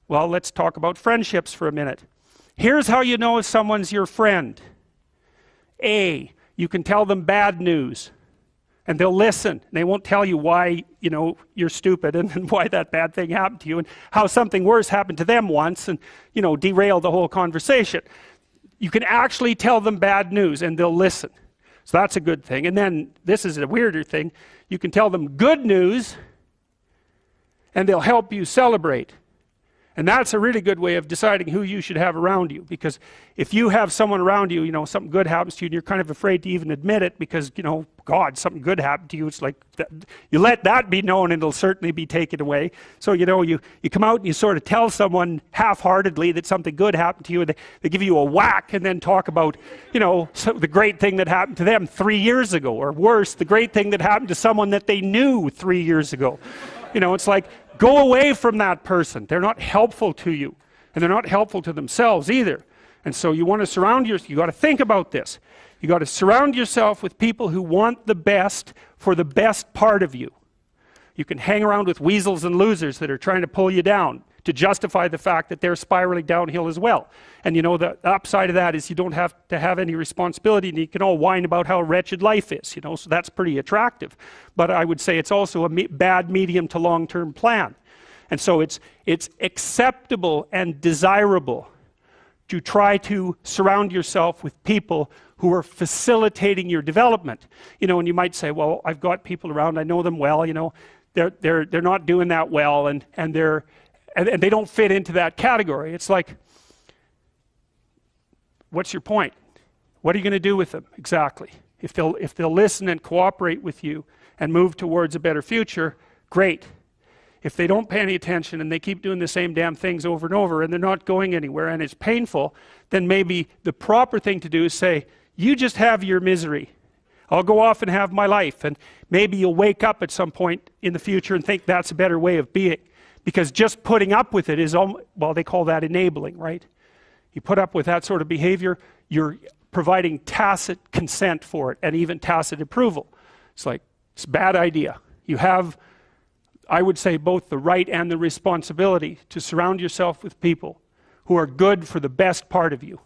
Well, let's talk about friendships for a minute. Here's how you know if someone's your friend. A, you can tell them bad news, and they'll listen. They won't tell you why, you're stupid and why that bad thing happened to you and how something worse happened to them once and, derail the whole conversation. You can actually tell them bad news and they'll listen. So that's a good thing. And then, this is a weirder thing, you can tell them good news and they'll help you celebrate. And that's a really good way of deciding who you should have around you. Because if you have someone around you, something good happens to you and you're kind of afraid to even admit it because, God, something good happened to you. It's like, you let that be known and it'll certainly be taken away. So, you come out and you sort of tell someone half-heartedly that something good happened to you and they give you a whack and then talk about, the great thing that happened to them 3 years ago. Or worse, the great thing that happened to someone that they knew 3 years ago. It's like, go away from that person. They're not helpful to you. And they're not helpful to themselves either. And so you want to surround yourself, you got to think about this. You got to surround yourself with people who want the best for the best part of you. You can hang around with weasels and losers that are trying to pull you down to justify the fact that they're spiraling downhill as well. And the upside of that is you don't have to have any responsibility and you can all whine about how wretched life is, so that's pretty attractive. But I would say it's also a bad medium to long-term plan. And so it's acceptable and desirable to try to surround yourself with people who are facilitating your development. And you might say, well, I've got people around, I know them well, they're not doing that well and they don't fit into that category. It's like, what's your point? What are you going to do with them exactly? If they'll listen and cooperate with you and move towards a better future, great. If they don't pay any attention and they keep doing the same damn things over and over and they're not going anywhere and it's painful, then maybe the proper thing to do is say, you just have your misery. I'll go off and have my life. And maybe you'll wake up at some point in the future and think that's a better way of being. Because just putting up with it is, well, they call that enabling, right? You put up with that sort of behavior, you're providing tacit consent for it and even tacit approval. It's like, it's a bad idea. You have, I would say, both the right and the responsibility to surround yourself with people who are good for the best part of you.